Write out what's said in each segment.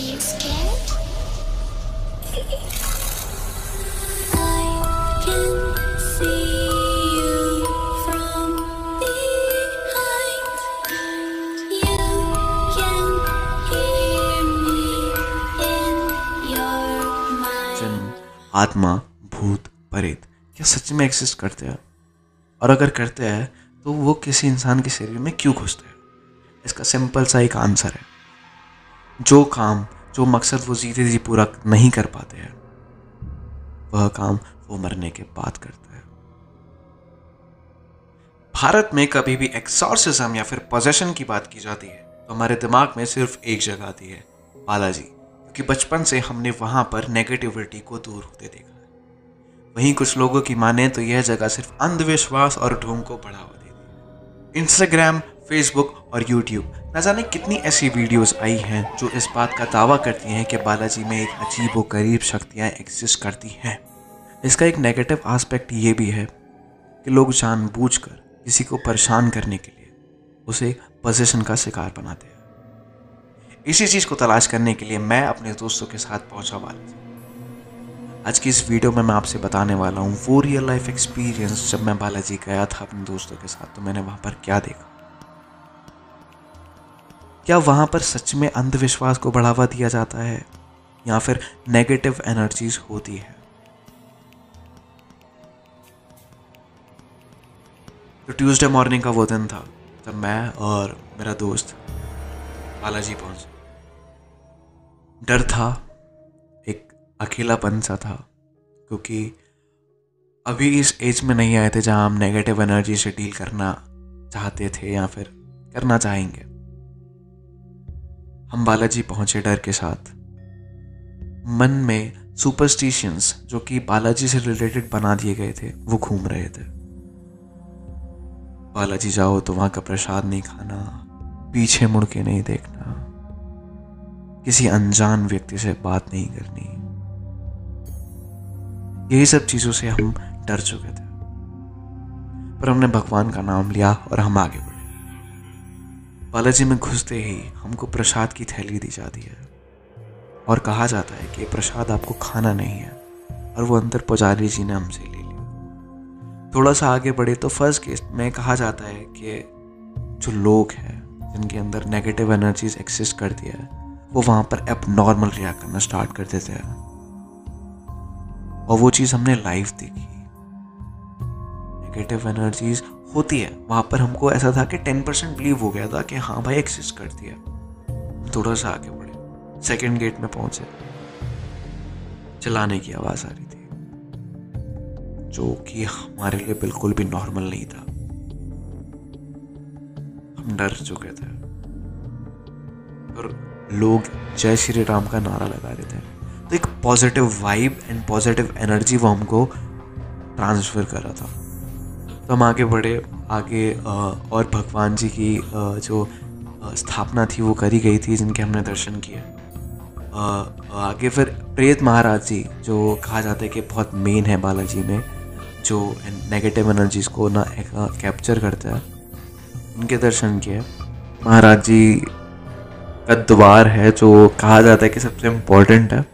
you scared? I can see you from behind. You can hear me in your mind. जिन, आत्मा, भूत, प्रेत क्या सच में एग्जिस्ट करते हैं? और अगर करते हैं तो वो किसी इंसान के शरीर में क्यों घुसते हैं? इसका सिंपल सा एक आंसर है, जो काम, जो मकसद वो जीते जी पूरा नहीं कर पाते हैं, वह काम वो मरने के बाद करते हैं। भारत में कभी भी एक्सॉर्सिज्म या फिर पोजेशन की बात की जाती है तो हमारे दिमाग में सिर्फ एक जगह आती है, बालाजी, क्योंकि बचपन से हमने वहां पर नेगेटिविटी को दूर होते देखा है। वहीं कुछ लोगों की माने तो यह जगह सिर्फ अंधविश्वास और ढोंग को बढ़ावा देती है। इंस्टाग्राम, फेसबुक और यूट्यूब न जाने कितनी ऐसी वीडियोस आई हैं जो इस बात का दावा करती हैं कि बालाजी में एक अजीब व गरीब शक्तियाँ एग्जिस्ट करती हैं। इसका एक नेगेटिव एस्पेक्ट ये भी है कि लोग जानबूझकर किसी को परेशान करने के लिए उसे पोजेशन का शिकार बनाते हैं। इसी चीज़ को तलाश करने के लिए मैं अपने दोस्तों के साथ पहुंचा बालाजी। आज की इस वीडियो में मैं आपसे बताने वाला हूँ वो रियल लाइफ एक्सपीरियंस। जब मैं बालाजी गया था अपने दोस्तों के साथ तो मैंने वहाँ पर क्या देखा। क्या वहाँ पर सच में अंधविश्वास को बढ़ावा दिया जाता है या फिर नेगेटिव एनर्जीज होती है? तो ट्यूसडे मॉर्निंग का वो दिन था जब मैं और मेरा दोस्त बालाजी पहुंचे। डर था, एक अकेलापन सा था, क्योंकि अभी इस एज में नहीं आए थे जहां हम नेगेटिव एनर्जी से डील करना चाहते थे या फिर करना चाहेंगे। हम बालाजी पहुंचे डर के साथ। मन में सुपरस्टिशंस जो कि बालाजी से रिलेटेड बना दिए गए थे वो घूम रहे थे। बालाजी जाओ तो वहां का प्रसाद नहीं खाना, पीछे मुड़ के नहीं देखना, किसी अनजान व्यक्ति से बात नहीं करनी। यही सब चीजों से हम डर चुके थे, पर हमने भगवान का नाम लिया और हम आगे बढ़े। बालाजी में घुसते ही हमको प्रसाद की थैली दी जाती है और कहा जाता है कि प्रसाद आपको खाना नहीं है, और वो अंदर पुजारी जी ने हमसे ले लिया। थोड़ा सा आगे बढ़े तो फर्स्ट केस में कहा जाता है कि जो लोग हैं जिनके अंदर नेगेटिव एनर्जीज एक्सिस्ट करती है वो वहाँ पर एबनॉर्मल रिएक्ट करना स्टार्ट कर देते हैं, और वो चीज़ हमने लाइव देखी। नेगेटिव एनर्जीज होती है वहाँ पर। हमको ऐसा था कि 10% बिलीव हो गया था कि हाँ भाई एक्सिस्ट करती है। थोड़ा सा आगे बढ़े, सेकंड गेट में पहुंचे, चिल्लाने की आवाज़ आ रही थी जो कि हमारे लिए बिल्कुल भी नॉर्मल नहीं था। हम डर चुके थे और लोग जय श्री राम का नारा लगा रहे थे। तो एक positive vibe and positive energy वो हमको ट्रांसफर कर रहा था। तो हम आगे बढ़े, आगे और भगवान जी की जो स्थापना थी वो करी गई थी जिनके हमने दर्शन किए। आगे फिर प्रेत महाराज जी जो कहा जाता है कि बहुत मेन है बालाजी में, जो नेगेटिव एनर्जीज को ना कैप्चर करते हैं, उनके दर्शन किए। महाराज जी का द्वार है जो कहा जाता है कि सबसे इम्पोर्टेंट है।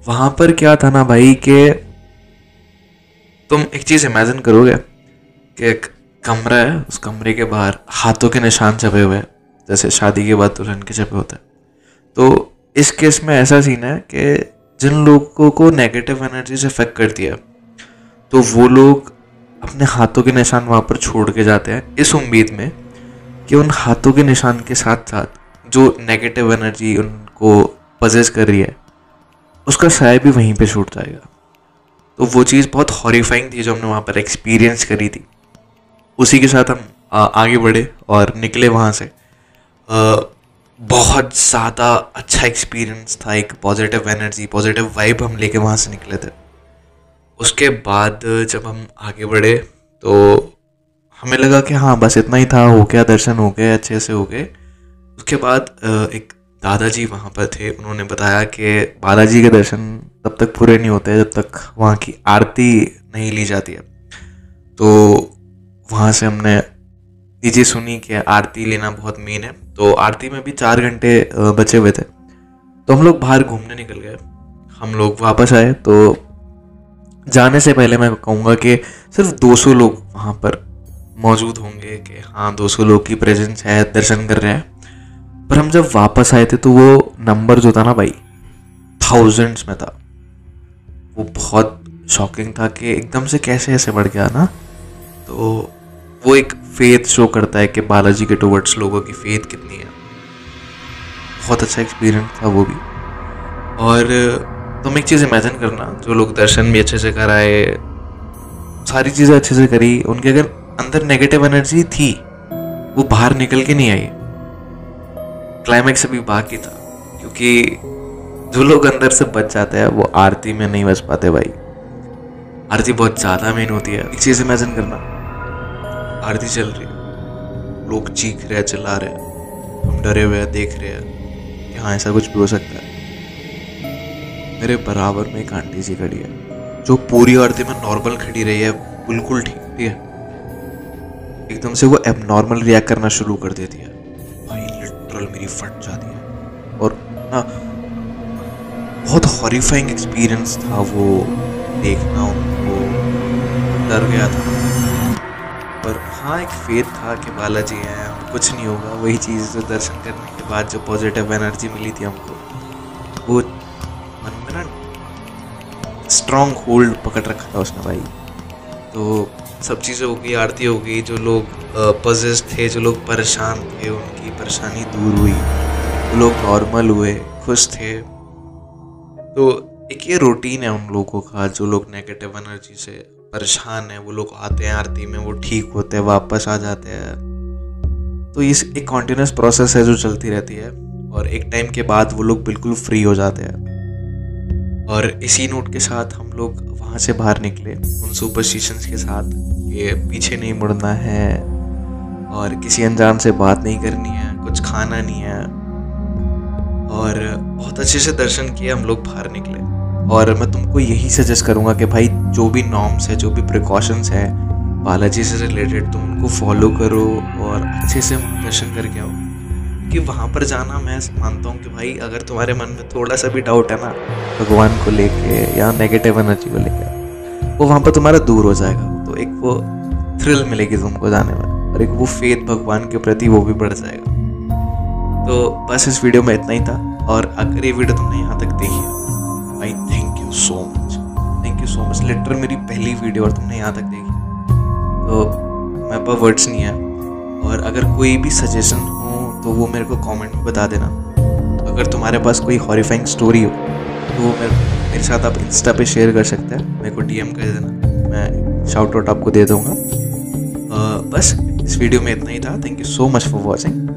वहाँ पर क्या था ना भाई कि तुम एक चीज़ इमेजिन करोगे कि एक कमरा है, उस कमरे के बाहर हाथों के निशान छपे हुए हैं, जैसे शादी के बाद दुल्हन के छपे होते हैं। तो इस केस में ऐसा सीन है कि जिन लोगों को नेगेटिव एनर्जी से इफेक्ट करती है तो वो लोग अपने हाथों के निशान वहाँ पर छोड़ के जाते हैं, इस उम्मीद में कि उन हाथों के निशान के साथ साथ जो नेगेटिव एनर्जी उनको पजेस कर रही है उसका साया भी वहीं पे छूट जाएगा। तो वो चीज़ बहुत हॉरिफाइंग थी जो हमने वहाँ पर एक्सपीरियंस करी थी। उसी के साथ हम आगे बढ़े और निकले वहाँ से। बहुत ज़्यादा अच्छा एक्सपीरियंस था, एक पॉजिटिव एनर्जी, पॉजिटिव वाइब हम लेके वहाँ से निकले थे। उसके बाद जब हम आगे बढ़े तो हमें लगा कि हाँ बस इतना ही था, हो गया, दर्शन हो गए, अच्छे से हो गए। उसके बाद एक दादाजी वहाँ पर थे, उन्होंने बताया कि बालाजी के दर्शन तब तक पूरे नहीं होते जब तक वहाँ की आरती नहीं ली जाती है। तो वहाँ से हमने ये चीज़ सुनी कि आरती लेना बहुत मेन है। तो आरती में भी 4 घंटे बचे हुए थे। तो हम लोग बाहर घूमने निकल गए। हम लोग वापस आए तो जाने से पहले मैं कहूँगा कि सिर्फ 200 लोग वहाँ पर मौजूद होंगे कि हाँ 200 लोग की प्रेजेंस है, दर्शन कर रहे हैं। पर हम जब वापस आए थे तो वो नंबर जो था ना भाई, थाउजेंड्स में था। वो बहुत शॉकिंग था कि एकदम से कैसे ऐसे बढ़ गया ना। तो वो एक फेथ शो करता है कि बालाजी के टुवर्ड्स लोगों की फेथ कितनी है। बहुत अच्छा एक्सपीरियंस था वो भी। और तुम एक चीज़ इमेजिन करना, जो लोग दर्शन भी अच्छे से कराए, सारी चीज़ें अच्छे से करी, उनके अगर अंदर नेगेटिव एनर्जी थी वो बाहर निकल के नहीं आई। क्लाइमैक्स अभी बाकी था, क्योंकि जो लोग अंदर से बच जाते हैं वो आरती में नहीं बच पाते भाई। आरती बहुत ज़्यादा मेन होती है। एक चीज़ इमेजिन करना, आरती चल रही है, लोग चीख रहे हैं, चिल्ला रहे हैं, हम डरे हुए हैं, देख रहे हैं कि हाँ ऐसा कुछ भी हो सकता है। मेरे बराबर में एक आंटी जी खड़ी है जो पूरी आरती में नॉर्मल खड़ी रही है, बिल्कुल ठीक है। एकदम से वो एबनॉर्मल रिएक्ट करना शुरू कर देती है भाई, लिटरल मेरी फट जाती है। और ना बहुत हॉरिफाइंग एक्सपीरियंस था वो देखना, उनको डर गया था। पर हाँ एक फेथ था कि बालाजी हैं, कुछ नहीं होगा। वही चीज़ जो दर्शन करने के बाद जो पॉजिटिव एनर्जी मिली थी हमको, वो मन में ना स्ट्रॉन्ग होल्ड पकड़ रखा था उसने भाई। तो सब चीज़ें हो गई, आरती हो गई, जो लोग पजेस थे, जो लोग परेशान थे, उनकी परेशानी दूर हुई, जो लोग नॉर्मल हुए, खुश थे। तो एक ये रूटीन है उन लोगों का, जो लोग नेगेटिव एनर्जी से परेशान है, वो लोग आते हैं आरती में, वो ठीक होते हैं, वापस आ जाते हैं। तो इस एक कॉन्टिन्यूस प्रोसेस है जो चलती रहती है, और एक टाइम के बाद वो लोग बिल्कुल फ्री हो जाते हैं। और इसी नोट के साथ हम लोग वहाँ से बाहर निकले उन सुपरस्टिशंस के साथ कि पीछे नहीं मुड़ना है और किसी अनजान से बात नहीं करनी है, कुछ खाना नहीं है। और बहुत अच्छे से दर्शन किए, हम लोग बाहर निकले। और मैं तुमको यही सजेस्ट करूँगा कि भाई जो भी नॉर्म्स है, जो भी प्रिकॉशंस है बालाजी से रिलेटेड, तुम उनको फॉलो करो और अच्छे से दर्शन करके आओ। कि वहाँ पर जाना, मैं मानता हूँ कि भाई अगर तुम्हारे मन में थोड़ा सा भी डाउट है ना भगवान को लेके या नेगेटिव एनर्जी को लेकर, वो वहाँ पर तुम्हारा दूर हो जाएगा। तो एक वो थ्रिल मिलेगी तुमको जाने में, और एक वो फेथ भगवान के प्रति वो भी बढ़ जाएगा। तो बस इस वीडियो में इतना ही था। और अगर ये वीडियो तुमने यहाँ तक देखी भाई, thank you so much, thank you so much. Literal मेरी पहली वीडियो और तुमने यहाँ तक देखी, तो मेरे पास वर्ड्स नहीं है। और अगर कोई भी सजेशन हो तो वो मेरे को कमेंट में बता देना। अगर तुम्हारे पास कोई हॉरिफाइंग स्टोरी हो तो वो मेरे साथ आप इंस्टा पे शेयर कर सकते हैं, मेरे को डीएम कर देना, मैं शाउट आउट आपको दे दूँगा। बस इस वीडियो में इतना ही था। Thank you so much for watching.